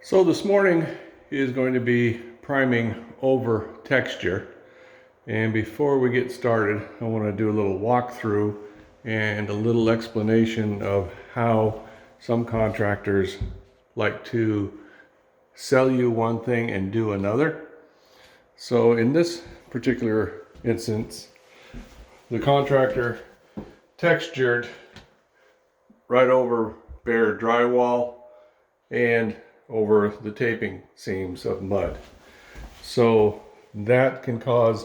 So this morning is going to be priming over texture. And before we get started, I want to do a little walkthrough and a little explanation of how some contractors like to sell you one thing and do another. So in this particular instance, the contractor textured right over bare drywall and over the taping seams of mud. So that can cause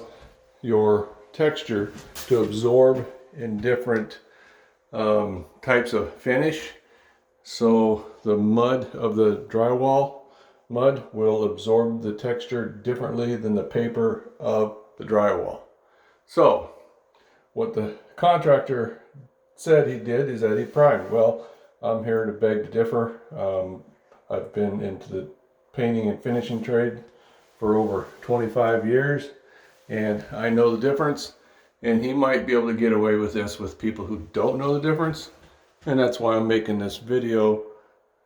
your texture to absorb in different types of finish. So the mud of the drywall mud will absorb the texture differently than the paper of the drywall. So what the contractor said he did is that he primed. Well, I'm here to beg to differ. I've been into the painting and finishing trade for over 25 years, and I know the difference, and he might be able to get away with this with people who don't know the difference, and that's why I'm making this video,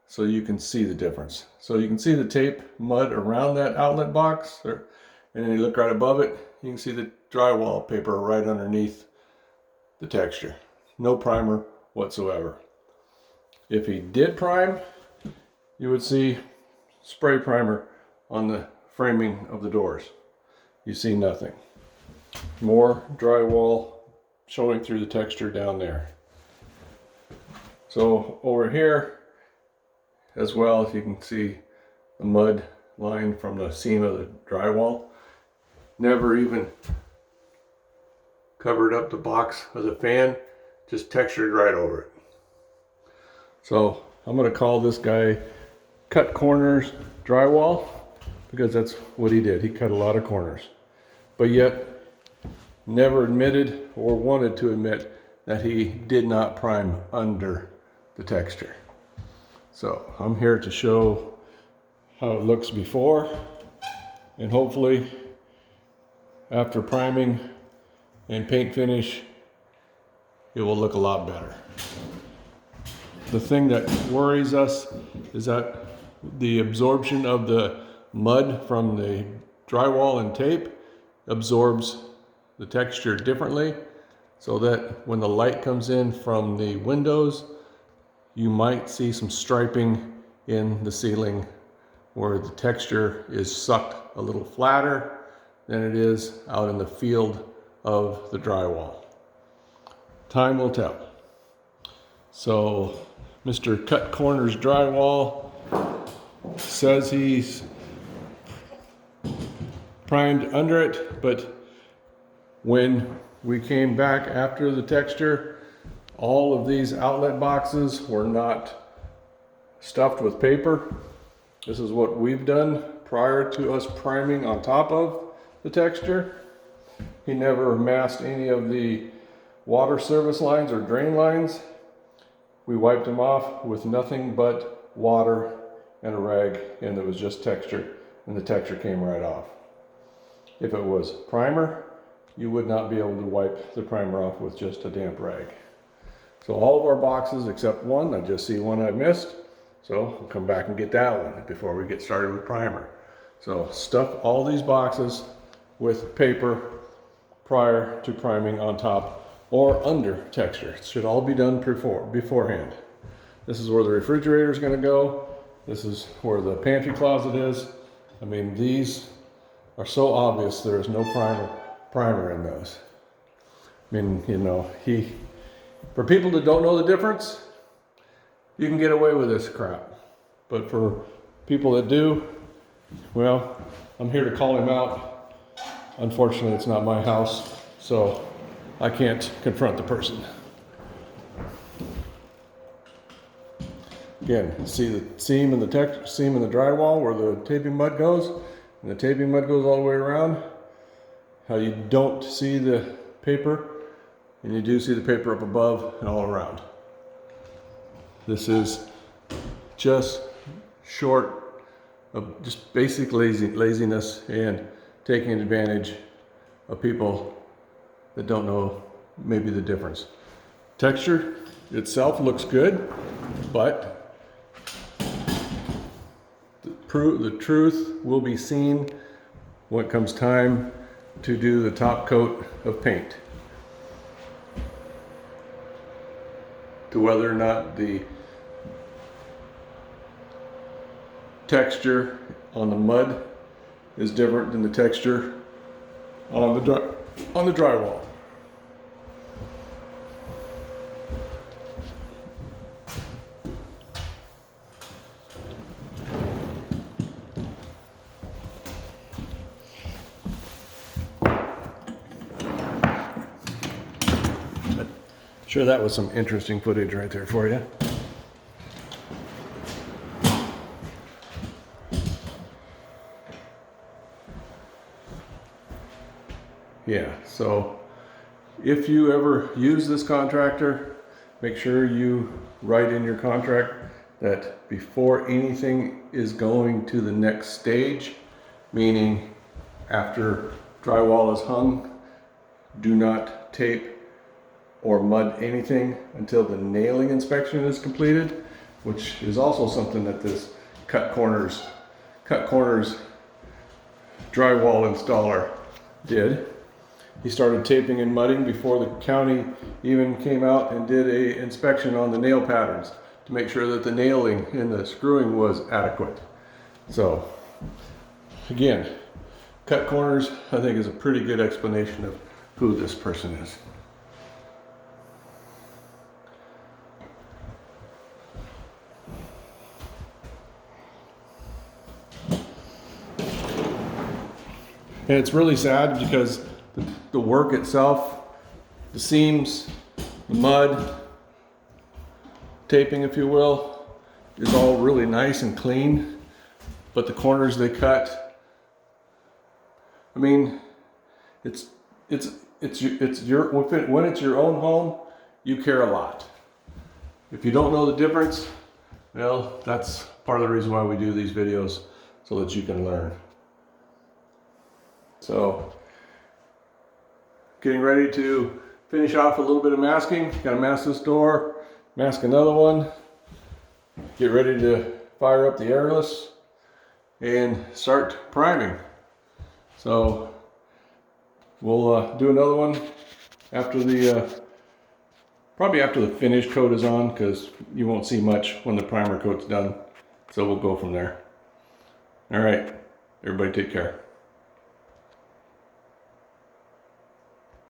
so you can see the difference. So you can see the tape mud around that outlet box, and then you look right above it, you can see the drywall paper right underneath the texture. No primer whatsoever. If he did prime, you would see spray primer on the framing of the doors. You see nothing. More drywall showing through the texture down there. So over here as well, you can see the mud line from the seam of the drywall. Never even covered up the box of the fan, just textured right over it. So I'm going to call this guy cut corners drywall, because that's what he did. He cut a lot of corners, but yet never admitted or wanted to admit that he did not prime under the texture. So I'm here to show how it looks before, and hopefully after priming and paint finish, it will look a lot better. The thing that worries us is that the absorption of the mud from the drywall and tape absorbs the texture differently, so that when the light comes in from the windows, you might see some striping in the ceiling where the texture is sucked a little flatter than it is out in the field of the drywall. Time will tell. So Mr. Cut Corners Drywall says he's primed under it, but when we came back after the texture, all of these outlet boxes were not stuffed with paper. This is what we've done prior to us priming on top of the texture. He never masked any of the water service lines or drain lines. We wiped them off with nothing but water and a rag, and it was just texture, and the texture came right off. If it was primer, you would not be able to wipe the primer off with just a damp rag. So all of our boxes except one, I just see one I missed, so I'll come back and get that one before we get started with primer. So stuff all these boxes with paper prior to priming on top or under texture. It should all be done beforehand. This is where the refrigerator is going to go. This is where the pantry closet is. I mean, these are so obvious there is no primer in those. I mean, you know, for people that don't know the difference, you can get away with this crap. But for people that do, well, I'm here to call him out. Unfortunately, it's not my house, so I can't confront the person. Again, see the seam in the drywall where the taping mud goes, and the taping mud goes all the way around. How you don't see the paper, and you do see the paper up above and all around. This is just short of just basic laziness and taking advantage of people that don't know maybe the difference. Texture itself looks good, but the truth will be seen when it comes time to do the top coat of paint. To whether or not the texture on the mud is different than the texture on the drywall. Sure, that was some interesting footage right there for you. Yeah, so if you ever use this contractor, make sure you write in your contract that before anything is going to the next stage, meaning after drywall is hung, do not tape or mud anything until the nailing inspection is completed, which is also something that this cut corners drywall installer did. He started taping and mudding before the county even came out and did an inspection on the nail patterns to make sure that the nailing and the screwing was adequate. So again, cut corners, I think, is a pretty good explanation of who this person is. And it's really sad because the work itself, the seams, the mud, taping if you will, is all really nice and clean. But the corners they cut, I mean, when it's your own home, you care a lot. If you don't know the difference, well, that's part of the reason why we do these videos, so that you can learn. So, getting ready to finish off a little bit of masking. Got to mask this door, mask another one, get ready to fire up the airless and start priming. So we'll do another one after the probably after the finish coat is on, because you won't see much when the primer coat's done. So we'll go from there. All right, everybody take care.